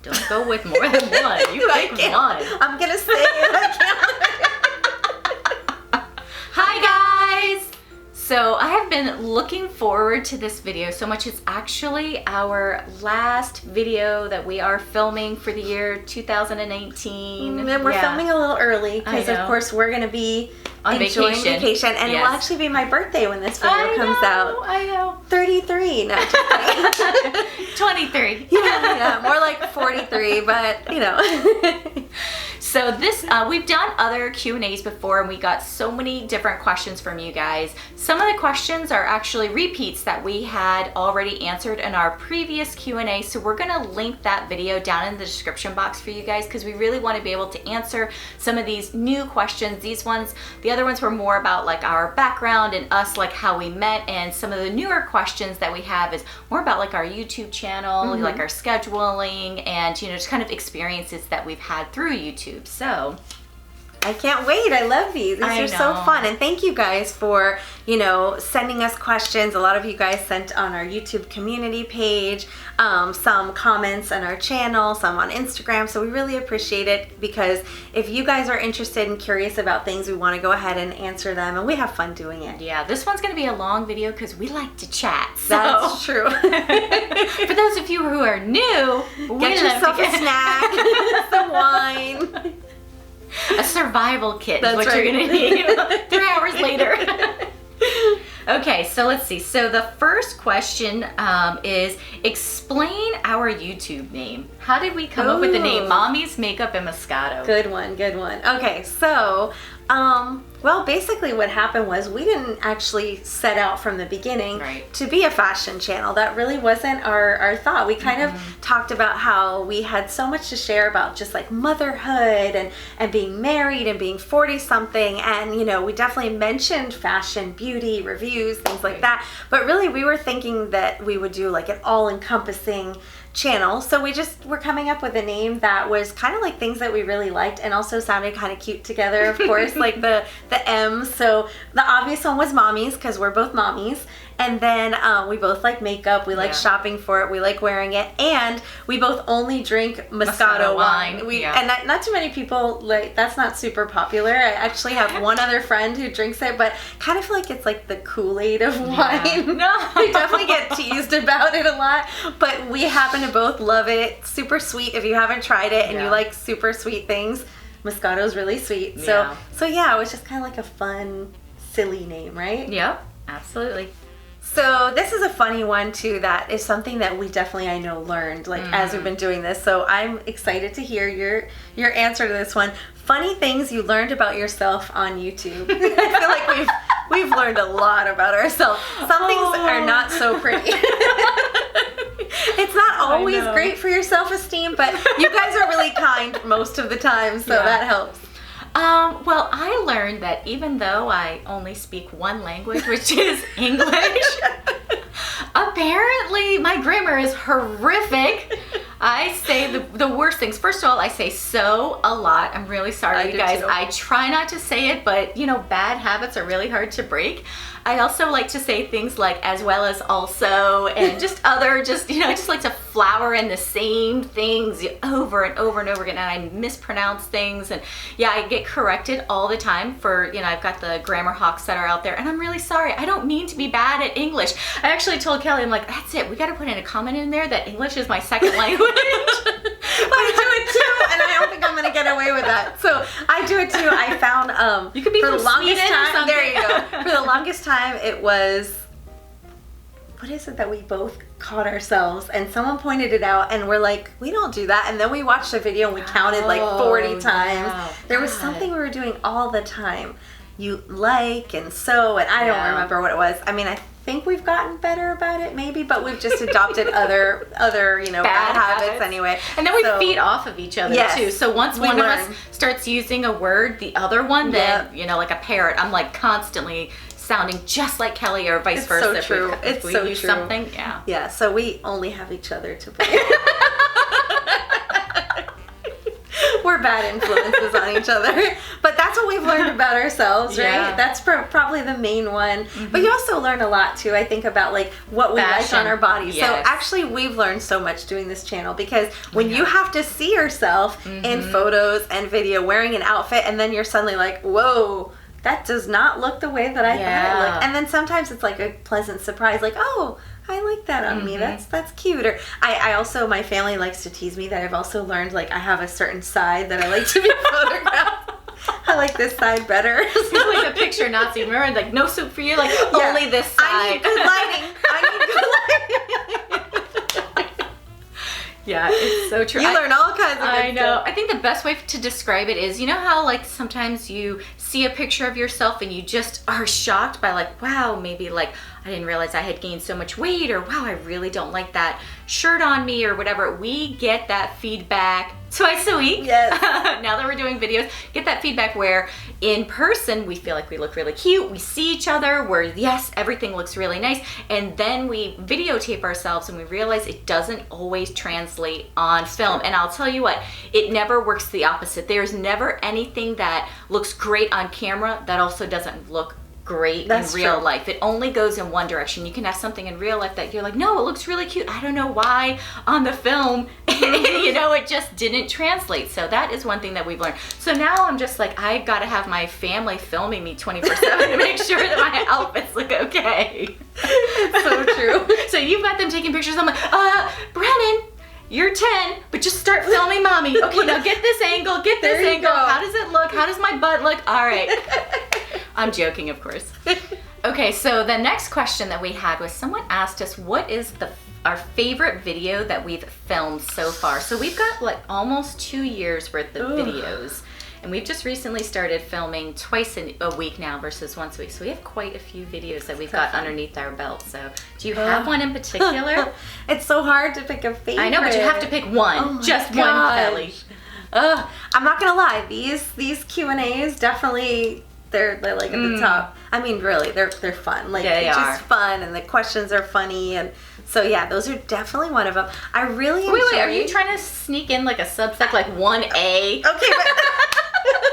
Don't go with more than one. You pick one. I'm gonna say it. I can't. Hi guys! So I have been looking forward to this video so much. It's actually our last video that we are filming for the year 2019. And we're filming a little early because of course we're gonna be on vacation, and it will actually be my birthday when this video comes out. I know. 33, no, just kidding. 23. Yeah, more like 43, but you know. So this, we've done other Q&As before, and we got so many different questions from you guys. Some of the questions are actually repeats that we had already answered in our previous Q&A, so we're gonna link that video down in the description box for you guys because we really want to be able to answer some of these new questions. These ones, the other ones were more about like our background and us, like how we met, and some of the newer questions that we have is more about like our YouTube channel, like our scheduling, and you know, just kind of experiences that we've had through YouTube. So I can't wait. I love these. These are so fun. And thank you guys for, you know, sending us questions. A lot of you guys sent on our YouTube community page, some comments on our channel, some on Instagram. So we really appreciate it because if you guys are interested and curious about things, we want to go ahead and answer them, and we have fun doing it. Yeah, this one's going to be a long video because we like to chat. So. That's true. For those of you who are new, get yourself a snack, some wine. A survival kit is what you're gonna need 3 hours later. Okay, so let's see. So the first question is, explain our YouTube name. How did we come up with the name Mommy's Makeup and Moscato? Good one, good one. Okay, so well, basically what happened was we didn't actually set out from the beginning to be a fashion channel. That really wasn't our thought. We kind of talked about how we had so much to share about just like motherhood and being married and being 40 something, and you know, we definitely mentioned fashion, beauty, reviews, things like that, but really we were thinking that we would do like an all-encompassing channel. So we just were coming up with a name that was kind of like things that we really liked and also sounded kind of cute together, of course, like the M. So the obvious one was Mommy's because we're both mommies. And then we both like makeup, we like shopping for it, we like wearing it, and we both only drink Moscato wine. And not too many people, like, that's not super popular. I actually have one other friend who drinks it, but kind of feel like it's like the Kool-Aid of wine. No. We definitely get teased about it a lot, but we happen to both love it. Super sweet. If you haven't tried it and you like super sweet things, Moscato's really sweet. So yeah, it was just kind of like a fun, silly name, right? Yep, absolutely. So this is a funny one too, that is something that we definitely, I know, learned like as we've been doing this. So I'm excited to hear your answer to this one. Funny things you learned about yourself on YouTube. I feel like we've learned a lot about ourselves. Some things are not so pretty. It's not always great for your self-esteem, but you guys are really kind most of the time, so that helps. Well, I learned that even though I only speak one language, which is English, apparently my grammar is horrific. I say the worst things. First of all, I say so a lot. I'm really sorry, you guys. I try not to say it, but you know, bad habits are really hard to break. I also like to say things like as well as also, and just other, you know, I just like to flower in the same things over and over and over again, and I mispronounce things, and yeah, I get corrected all the time for, you know, I've got the grammar hawks that are out there, and I'm really sorry. I don't mean to be bad at English. I actually told Kelly, I'm like, that's it. We got to put in a comment in there that English is my second language. I do it too, and I don't think I'm gonna get away with that. So I do it too. I found you could be for from the longest Sweden or time. something. There you go. For the longest time, it was, what is it that we both caught ourselves? And someone pointed it out, and we're like, we don't do that. And then we watched the video and we counted like 40 times. Wow. There was something we were doing all the time. You like and so, and I don't remember what it was. I mean, I think we've gotten better about it maybe, but we've just adopted other you know, bad habits anyway. And then we feed off of each other too. So once one of us starts using a word, the other one, then, you know, like a parrot, I'm like constantly sounding just like Kelly, or vice versa. It's so true. If we use something, yeah, so we only have each other to blame. We're bad influences on each other. But But that's what we've learned about ourselves, right? Yeah. That's probably the main one. But you also learn a lot too, I think, about like what we like on our bodies. Yes. So actually we've learned so much doing this channel, because when you have to see yourself in photos and video wearing an outfit, and then you're suddenly like, whoa, that does not look the way that I thought it looked. And then sometimes it's like a pleasant surprise, like, oh, I like that on me. That's cute. Or I also, my family likes to tease me that I've also learned, like, I have a certain side that I like to be photographed. I like this side better. You're like a picture Nazi. Remember, like, no soup for you, like, only this side. I need good lighting. I need good lighting. Yeah, it's so true. You learn all kinds of good I know. stuff. I think the best way to describe it is, you know how like sometimes you see a picture of yourself and you just are shocked by like, wow, maybe like I didn't realize I had gained so much weight, or wow, I really don't like that shirt on me, or whatever. We get that feedback twice a week. Yes. Now that we're doing videos, get that feedback where in person we feel like we look really cute, we see each other, where yes, everything looks really nice, and then we videotape ourselves and we realize it doesn't always translate on film. And I'll tell you what, it never works the opposite. There's never anything that looks great on camera that also doesn't look great in real life. It only goes in one direction. You can have something in real life that you're like, no, it looks really cute. I don't know why on the film, you know, it just didn't translate. So that is one thing that we've learned. So now I'm just like, I gotta have my family filming me 24/7 to make sure that my outfits look okay. It's so true. So you've got them taking pictures. I'm like, Brennan, you're 10, but just start filming mommy. Okay, now get this angle, get this angle. How does it look? How does my butt look? All right. I'm joking, of course. Okay, so the next question that we had was someone asked us, what is our favorite video that we've filmed so far? So we've got like almost 2 years worth of videos. And we've just recently started filming twice a week now versus once a week. So we have quite a few videos that we've got underneath our belt. So do you have one in particular? It's so hard to pick a favorite. I know, but you have to pick one. Oh just gosh. one, Kelly. I'm not gonna lie, these Q&As definitely they're like at the top. I mean, really, they're fun. Like it's just fun, and the questions are funny, and so yeah, those are definitely one of them. I really enjoy. Wait, are you trying to sneak in like a subsect like 1A? Okay, but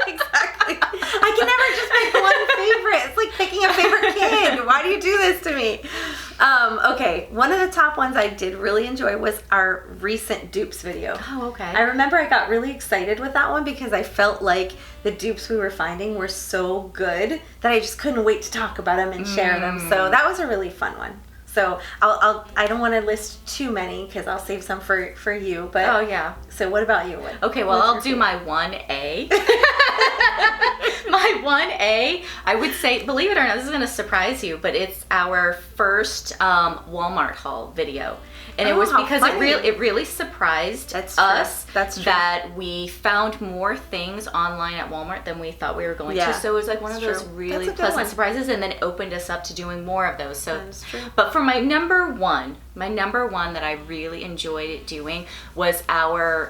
exactly. I can never just pick one favorite. It's like picking a favorite kid. Why do you do this to me? Okay, one of the top ones I did really enjoy was our recent Dupes video. Oh, okay. I remember I got really excited with that one because I felt like the dupes we were finding were so good that I just couldn't wait to talk about them and share them. So that was a really fun one. So I don't want to list too many because I'll save some for you. But oh yeah. So what about you? Okay, well I'll do my 1A. My 1A, I would say, believe it or not, this is going to surprise you, but it's our first Walmart haul video. And it was because it really surprised us that we found more things online at Walmart than we thought we were going to. So it was like one of those really pleasant surprises, and then it opened us up to doing more of those. So, but for my number one that I really enjoyed doing was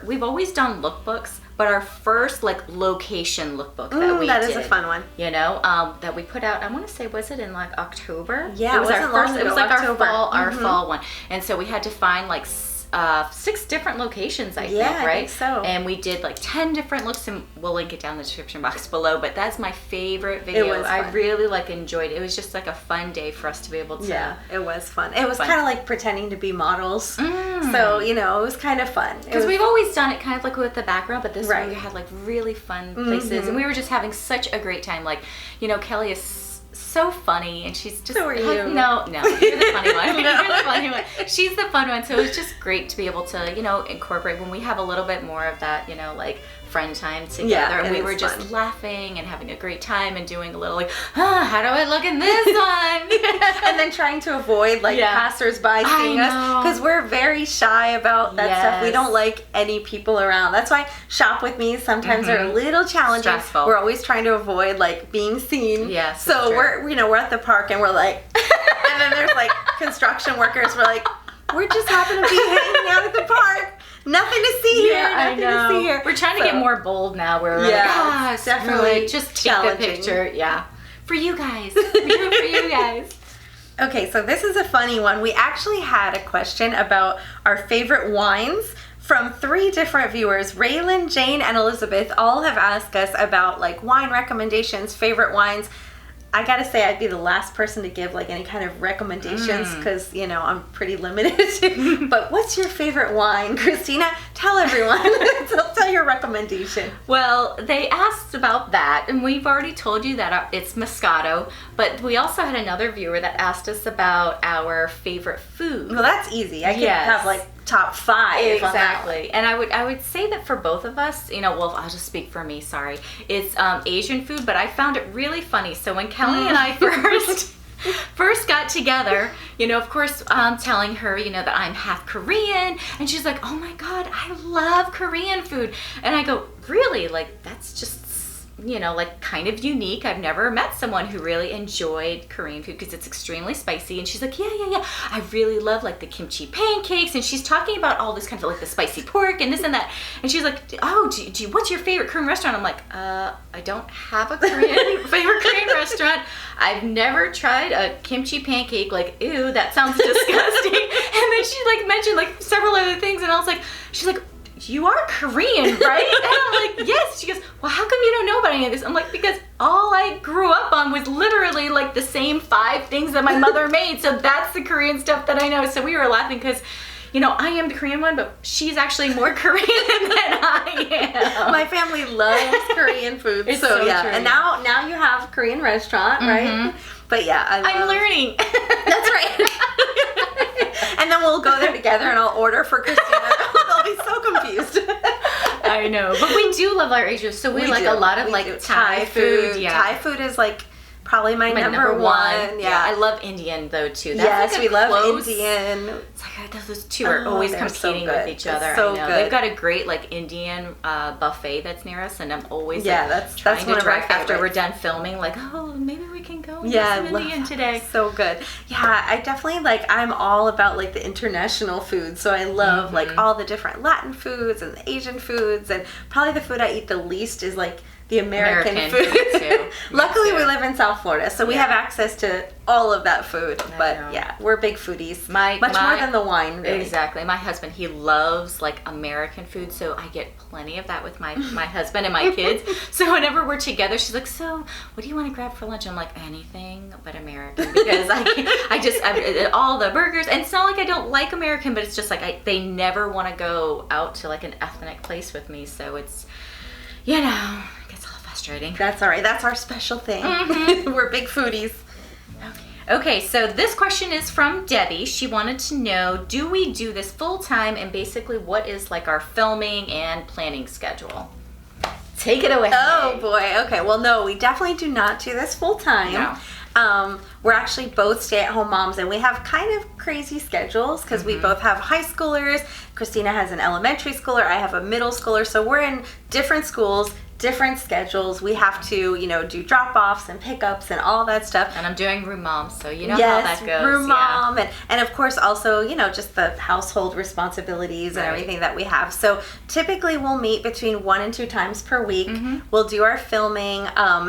we've always done lookbooks, but our first like location lookbook that we did. That is a fun one. You know, that we put out, I want to say, was it in like October? Yeah, it was our first, it was like October. our fall one. And so we had to find like 6 different locations, I think, right? I think so. And we did like 10 different looks, and we'll link it down in the description box below, but that's my favorite video. It was fun. I really enjoyed it. It was just like a fun day for us to be able to. Yeah, it was fun. It was kind of like pretending to be models. So, you know, it was kind of fun. Because we've always done it kind of like with the background, but this one we had like really fun places, and we were just having such a great time. Like, you know, Kelly is so funny, and she's just so are you. No, you're the funny one. You're the funny one. She's the fun one. So it was just great to be able to, you know, incorporate when we have a little bit more of that, you know, like friend time together, and we were just laughing and having a great time and doing a little like, how do I look in this one? And then trying to avoid like passersby seeing us, because we're very shy about that stuff. We don't like any people around. That's why shop with me sometimes are a little challenging. Stressful. We're always trying to avoid like being seen. Yes. So we're at the park and we're like, and then there's like construction workers. We're like, we're just happen to be hanging out at the park. Nothing to see here. Nothing to see here. We're trying to get more bold now. Where we're like, definitely just take the picture. Yeah, for you guys. We do it for you guys. Okay, so this is a funny one. We actually had a question about our favorite wines from 3 different viewers. Raylan, Jane, and Elizabeth all have asked us about like wine recommendations, favorite wines. I gotta say, I'd be the last person to give like any kind of recommendations because, you know, I'm pretty limited. But what's your favorite wine? Christina, tell everyone. Tell your recommendation. Well, they asked about that, and we've already told you that it's Moscato, but we also had another viewer that asked us about our favorite food. Well, that's easy. I could have like top 5. Exactly. And I would say that for both of us, you know, well, I'll just speak for me, sorry. It's Asian food, but I found it really funny. So when Kelly and I first got together, you know, of course, telling her, you know, that I'm half Korean, and she's like, oh my God, I love Korean food. And I go, really? Like, that's just, you know, like kind of unique. I've never met someone who really enjoyed Korean food because it's extremely spicy. And she's like, yeah. I really love like the kimchi pancakes. And she's talking about all this kind of like the spicy pork and this and that. And she's like, oh, what's your favorite Korean restaurant? I'm like, I don't have a favorite Korean restaurant. I've never tried a kimchi pancake. Like, ew, that sounds disgusting. And then she like mentioned like several other things. And I was like, she's like, you are Korean, right? And I'm like, yes. She goes, well, how come you don't know about any of this? I'm like, because all I grew up on was literally like the same 5 things that my mother made. So that's the Korean stuff that I know. So we were laughing because, you know, I am the Korean one, but she's actually more Korean than I am. My family loves Korean food. It's so yeah. true. And now you have a Korean restaurant, right? But yeah, I'm learning. That's right. And then we'll go there together and I'll order for Christina. They'll be so confused. I know, but we do love our Asian, so we like a lot of like Thai food. Yeah, Thai food is like probably my number one. Yeah, I love Indian though too. That's like we love Indian. It's like those two are always competing with each other. So I know. Good. They've got a great like Indian buffet that's near us, and I'm always that's one of our favorites. After we're done filming, like, oh, maybe we can go and get some Indian today. So good. Yeah, I definitely I'm all about like the international food. So I love like all the different Latin foods and the Asian foods, and probably the food I eat the least is like the American food. Me too. Luckily, we live in South Florida, so we have access to all of that food. But yeah, we're big foodies. Much more than the wine, really. Exactly. My husband, he loves like American food, so I get plenty of that with my husband and my kids. So whenever we're together, she's like, so what do you want to grab for lunch? I'm like, anything but American, because I all the burgers, and it's not like I don't like American, but it's just like they never want to go out to like an ethnic place with me, so it's, you know, frustrating. That's all right. That's our special thing. We're big foodies. Okay, so this question is from Debbie. She wanted to know, do we do this full time, and basically what is like our filming and planning schedule? Take it away. Oh boy. Okay. Well, no, we definitely do not do this full time. No. We're actually both stay-at-home moms, and we have kind of crazy schedules because we both have high schoolers. Christina has an elementary schooler. I have a middle schooler. So we're in different schools, different schedules. We have to, you know, do drop-offs and pickups and all that stuff. And I'm doing room mom, so you know how that goes. Room mom, and of course also, you know, just the household responsibilities and everything that we have. So typically we'll meet between 1 and 2 times per week. We'll do our filming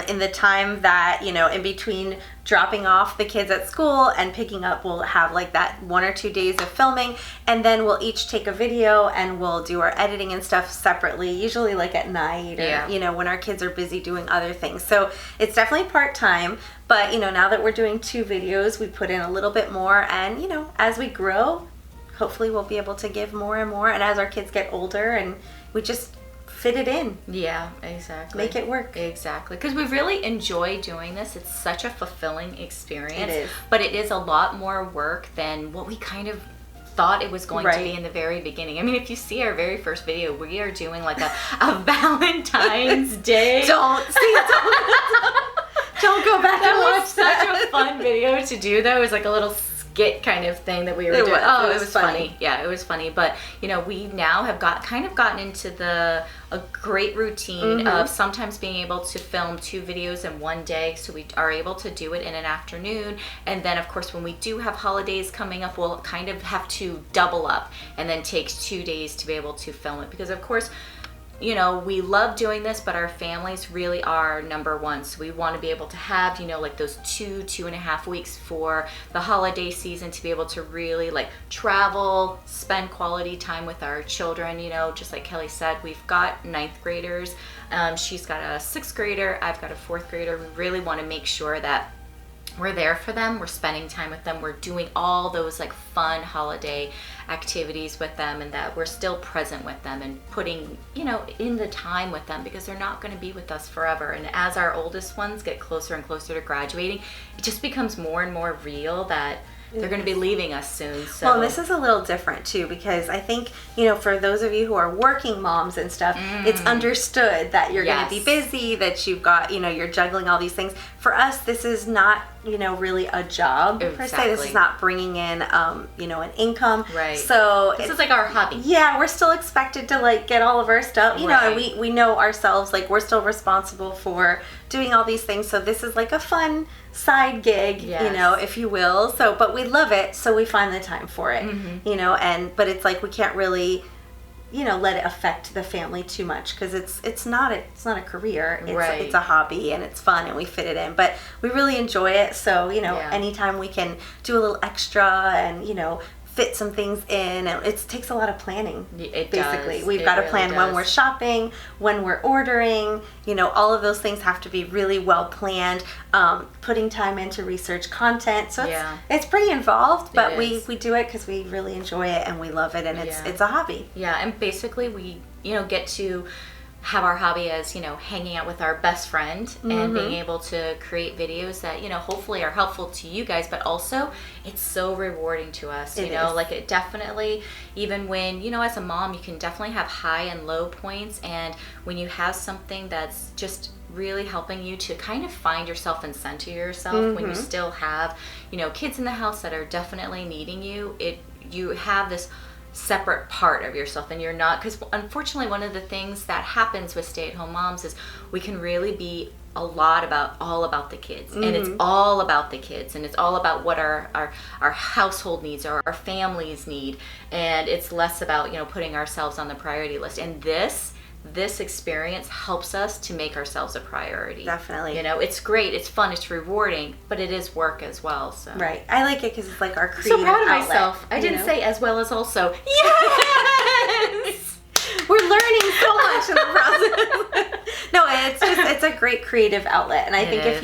in the time that, you know, in between dropping off the kids at school and picking up, we'll have like that 1 or 2 days of filming, and then we'll each take a video and we'll do our editing and stuff separately, usually like at night or you know, when our kids are busy doing other things. So it's definitely part-time, but you know, now that we're doing 2 videos, we put in a little bit more, and you know, as we grow, hopefully we'll be able to give more and more, and as our kids get older, and we just fit it in. Yeah, exactly. Make it work. Exactly. Because we really enjoy doing this. It's such a fulfilling experience. It is. But it is a lot more work than what we kind of thought it was going to be in the very beginning. I mean, if you see our very first video, we are doing like a Valentine's Day. Don't go back and watch that. Such a fun video to do, though. It was like a little skit kind of thing that we were doing. It was funny. Yeah, it was funny. But you know, we now have gotten into a great routine of sometimes being able to film 2 videos in one day, so we are able to do it in an afternoon. And then of course, when we do have holidays coming up, we'll kind of have to double up and then take 2 days to be able to film it, because of course you know, we love doing this, but our families really are number one. So we want to be able to have, you know, like those 2.5 weeks for the holiday season to be able to really like travel, spend quality time with our children. You know, just like Kelly said, we've got 9th graders. She's got a 6th grader. I've got a 4th grader. We really want to make sure that we're there for them. We're spending time with them. We're doing all those like fun holiday activities with them, and that we're still present with them and putting, you know, in the time with them, because they're not going to be with us forever. And as our oldest ones get closer and closer to graduating, it just becomes more and more real that they're going to be leaving us soon. So. Well, this is a little different too, because I think, you know, for those of you who are working moms and stuff, it's understood that you're going to be busy, that you've got, you know, you're juggling all these things. For us, this is not, you know, really a job per se. This is not bringing in, you know, an income. Right. So this is like our hobby. Yeah, we're still expected to like get all of our stuff, you know, and we know ourselves, like we're still responsible for doing all these things. So this is like a fun side gig, you know, if you will. So, but we love it, so we find the time for it, you know, but it's like we can't really, you know, let it affect the family too much, because it's not a career. It's a hobby, and it's fun, and we fit it in, but we really enjoy it. So, you know, anytime we can do a little extra and, you know, fit some things in, and it takes a lot of planning. Basically, we've got to plan when we're shopping, when we're ordering, you know, all of those things have to be really well planned, putting time into research content. So it's pretty involved, but we do it because we really enjoy it and we love it, and it's a hobby. Yeah, and basically we, you know, get to have our hobby as, you know, hanging out with our best friend and being able to create videos that, you know, hopefully are helpful to you guys, but also it's so rewarding to us. You know, like it definitely, even when, you know, as a mom, you can definitely have high and low points, and when you have something that's just really helping you to kind of find yourself and center yourself when you still have, you know, kids in the house that are definitely needing you, you have this separate part of yourself, and you're not, because unfortunately one of the things that happens with stay-at-home moms is we can really be all about the kids, and it's all about the kids, and it's all about what our household needs or our families need, and it's less about, you know, putting ourselves on the priority list. And this experience helps us to make ourselves a priority. Definitely. You know, it's great, it's fun, it's rewarding, but it is work as well. So right, I like it because it's like our creative so proud of outlet, myself. I didn't say as well as also. Yes. We're learning so much in the process. No, it's a great creative outlet, and I think if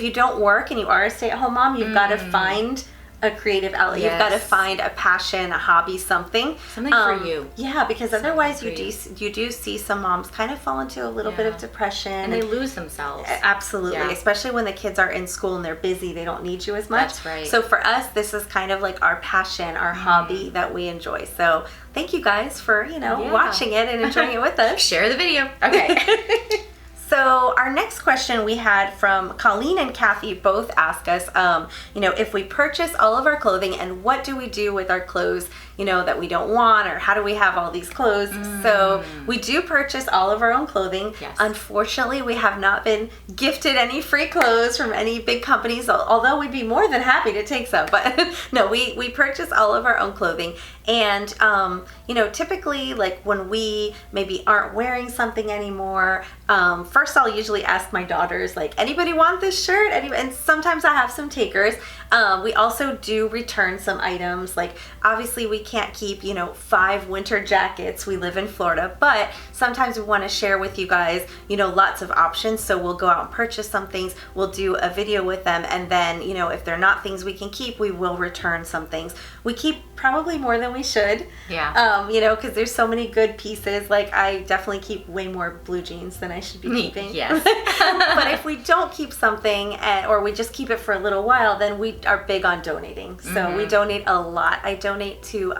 you don't work and you are a stay-at-home mom, you've got to find a creative outlet. You've got to find a passion, a hobby, something for you. Yeah, because otherwise you do see some moms kind of fall into a little bit of depression, and they lose themselves. Absolutely, especially when the kids are in school and they're busy, they don't need you as much. That's right. So for us, this is kind of like our passion, our hobby that we enjoy. So thank you guys for, you know, watching it and enjoying it with us. Share the video. Okay. So our next question we had from Colleen and Kathy both ask us, you know, if we purchase all of our clothing, and what do we do with our clothes, you know, that we don't want, or how do we have all these clothes? So we do purchase all of our own clothing. Yes. Unfortunately, we have not been gifted any free clothes from any big companies, although we'd be more than happy to take some. But no, we purchase all of our own clothing. And, you know, typically, like when we maybe aren't wearing something anymore, first I'll usually ask my daughters, like, anybody want this shirt? And sometimes I have some takers. We also do return some items. Like, obviously we can't keep, you know, 5 winter jackets. We live in Florida, but sometimes we want to share with you guys, you know, lots of options. So we'll go out and purchase some things. We'll do a video with them. And then, you know, if they're not things we can keep, we will return some things. We keep probably more than we should. Yeah. You know, because there's so many good pieces. Like, I definitely keep way more blue jeans than I should be keeping. Yes. But if we don't keep something, or we just keep it for a little while, then we are big on donating. So we donate a lot. I donate to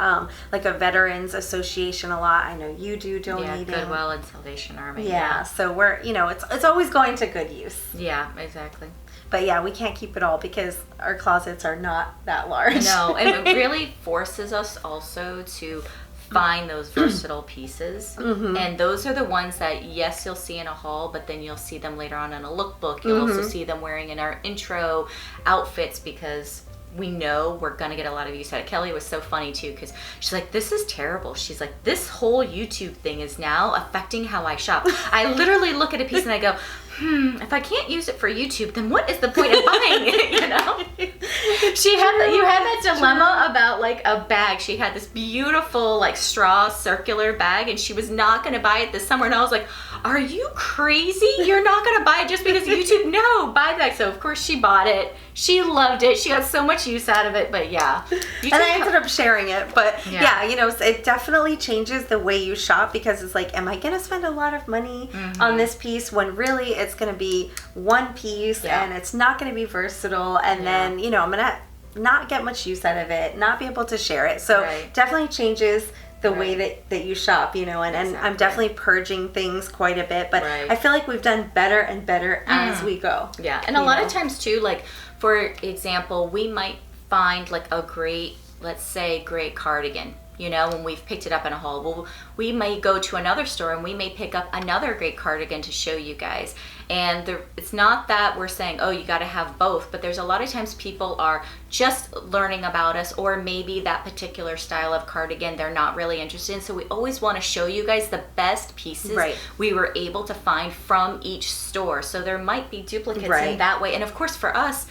like a Veterans Association a lot. I know you do donating. Yeah, Goodwill and Salvation Army. Yeah. So we're, you know, it's always going to good use. Yeah, exactly. But yeah, we can't keep it all because our closets are not that large. No, and it really forces us also to find those versatile pieces. And those are the ones that, yes, you'll see in a haul, but then you'll see them later on in a lookbook. You'll also see them wearing in our intro outfits, because we know we're gonna get a lot of use out of it. Kelly was so funny too, because she's like, this is terrible. She's like, this whole YouTube thing is now affecting how I shop. I literally look at a piece and I go, if I can't use it for YouTube, then what is the point of buying it, you know? You had that dilemma about like a bag. She had this beautiful like straw circular bag and she was not gonna buy it this summer, and I was like, are you crazy? You're not gonna buy it just because of YouTube? No, buy that. So of course she bought it. She loved it. She got so much use out of it, but yeah. And I ended up sharing it, but yeah, you know, it definitely changes the way you shop, because it's like, am I gonna spend a lot of money on this piece when really it's gonna be one piece and it's not gonna be versatile, and then, you know, I'm gonna not get much use out of it, not be able to share it. So definitely changes the way that you shop, you know, and I'm definitely purging things quite a bit, but I feel like we've done better and better as we go. Yeah, and a lot of times too, like for example, we might find like a great, let's say, great cardigan, you know, when we've picked it up in a haul. Well, we may go to another store and we may pick up another great cardigan to show you guys. And it's not that we're saying, oh, you got to have both, but there's a lot of times people are just learning about us, or maybe that particular style of cardigan they're not really interested in. So we always want to show you guys the best pieces we were able to find from each store. So there might be duplicates in that way. And of course for us,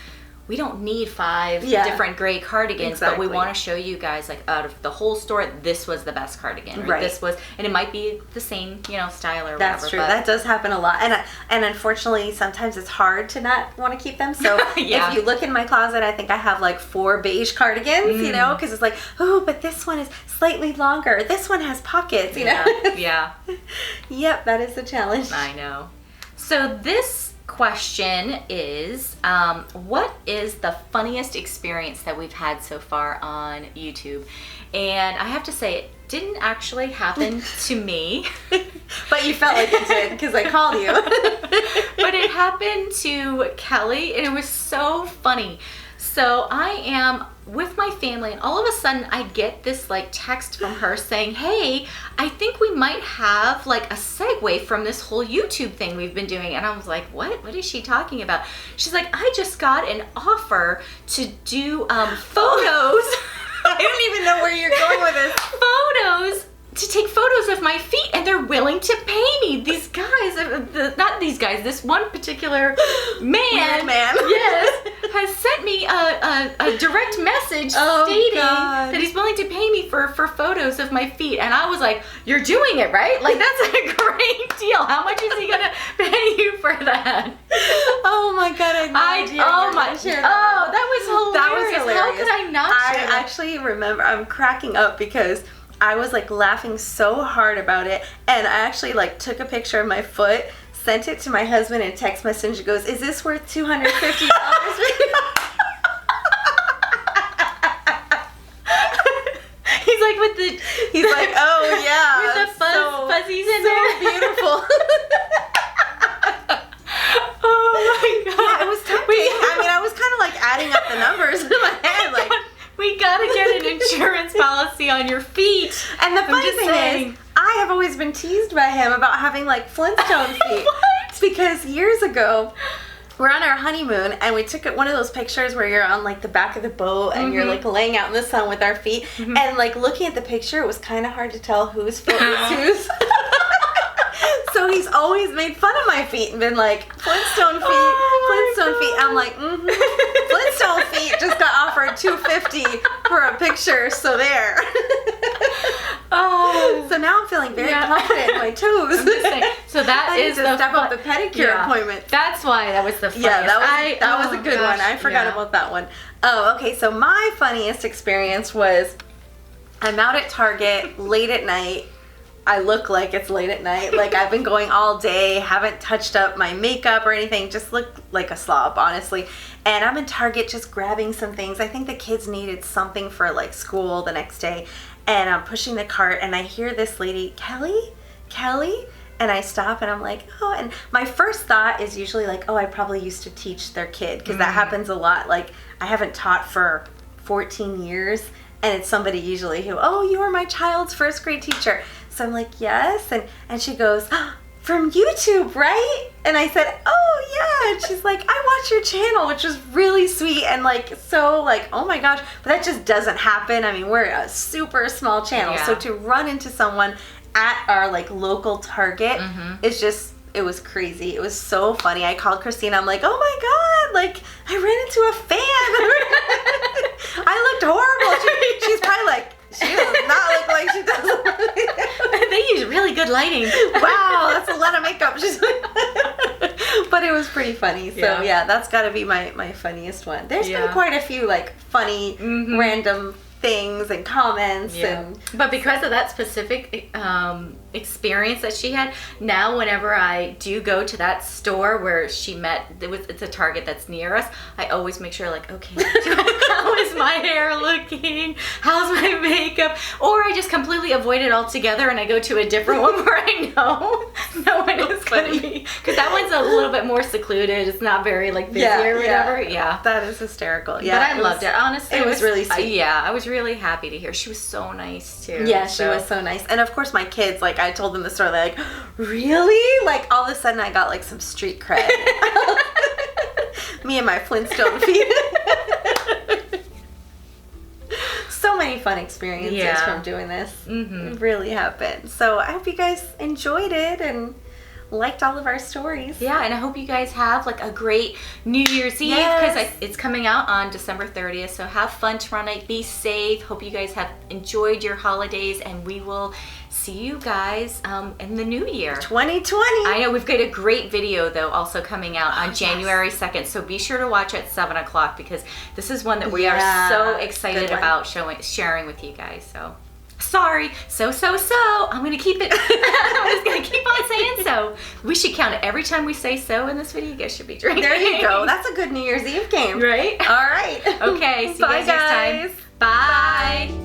we don't need 5 different gray cardigans, but we want to show you guys, like, out of the whole store, this was the best cardigan. Or this was, and it might be the same, you know, style or whatever. That's true. That does happen a lot. And unfortunately, sometimes it's hard to not want to keep them. So if you look in my closet, I think I have like 4 beige cardigans, you know, because it's like, oh, but this one is slightly longer. This one has pockets, you know? Yep, that is the challenge. I know. So this question is, what is the funniest experience that we've had so far on YouTube? And I have to say, it didn't actually happen to me. But you felt like it did because I called you. But it happened to Kelly, and it was so funny. So I am with my family, and all of a sudden I get this like text from her saying, hey, I think we might have like a segue from this whole YouTube thing we've been doing. And I was like, what is she talking about? She's like, I just got an offer to do photos. I don't even know where you're going with this. Photos, to take photos of my feet, and they're willing to pay me. These guys, not these guys, this one particular man, yes, has sent me a direct message stating that he's willing to pay me for photos of my feet. And I was like, you're doing it, right? Like, that's a great deal. How much is he gonna pay you for that? Oh my God, I had no idea. That was hilarious. That was hilarious. How could I not share that? I actually remember, I'm cracking up because I was like laughing so hard about it, and I actually like took a picture of my foot, sent it to my husband in text message. He goes, is this worth $250? He's like, oh yeah, with the fuzzies in there. So beautiful. Oh my God. Yeah, it was tempting. I mean, I was kind of like adding up the numbers in my head, like, we gotta get an insurance policy on your feet. And the funny thing is, I have always been teased by him about having like Flintstone feet. It's because years ago, we're on our honeymoon, and we took one of those pictures where you're on like the back of the boat and you're like laying out in the sun with our feet. And like looking at the picture, it was kind of hard to tell whose foot was whose. So he's always made fun of my feet and been like, Flintstone feet, Flintstone feet. I'm like, Flintstone feet just got offered $250 for a picture, so there. So now I'm feeling very confident in my toes. I'm just saying, so that is the step up the pedicure appointment. That's why that was the funniest. Yeah, that was a good one. I forgot about that one. Oh, okay. So my funniest experience was, I'm out at Target late at night. I look like it's late at night. Like, I've been going all day, haven't touched up my makeup or anything, just look like a slob, honestly. And I'm in Target just grabbing some things. I think the kids needed something for like school the next day. And I'm pushing the cart, and I hear this lady, Kelly? And I stop, and I'm like, oh, and my first thought is usually like, oh, I probably used to teach their kid, because that happens a lot. Like, I haven't taught for 14 years, and it's somebody usually who, oh, you were my child's first grade teacher. So I'm like, yes, and she goes, from YouTube, right? And I said, oh yeah. And she's like, I watch your channel, which was really sweet and like so like, oh my gosh. But that just doesn't happen. I mean, we're a super small channel. Yeah. So to run into someone at our like local Target is just, it was crazy. It was so funny. I called Christina. I'm like, oh my God, like I ran into a fan. I looked horrible. She's probably like, she does not look like she does. They use really good lighting. Wow, that's a lot of makeup. But it was pretty funny. So yeah, that's got to be my funniest one. There's been quite a few like funny random things and comments but because of that specific experience that she had, now whenever I do go to that store where she met, it's a Target that's near us, I always make sure like, okay, how is my hair looking, how's my makeup, or I just completely avoid it altogether and I go to a different one where I know no one is going to be, because that one's a little bit more secluded, it's not very like busy or whatever. That is hysterical. But I loved it, honestly. It was really sweet. I was really happy to hear. She was so nice too. Yeah, she was so nice. And of course my kids, like I told them the story, they're like, really? Like all of a sudden I got like some street cred. Me and my Flintstone feet. So many fun experiences from doing this. It really have been. So I hope you guys enjoyed it and liked all of our stories. Yeah, and I hope you guys have like a great New Year's Eve, because it's coming out on December 30th. So have fun tomorrow night. Be safe. Hope you guys have enjoyed your holidays, and we will see you guys in the new year. 2020. I know we've got a great video though also coming out on January 2nd. So be sure to watch at 7 o'clock, because this is one that we are so excited about sharing with you guys. So sorry, so I'm gonna keep it. I'm just gonna keep on saying so. We should count it every time we say so in this video. You guys should be drinking. There you go. That's a good New Year's Eve game, right? All right. Okay. See you guys next time. Bye.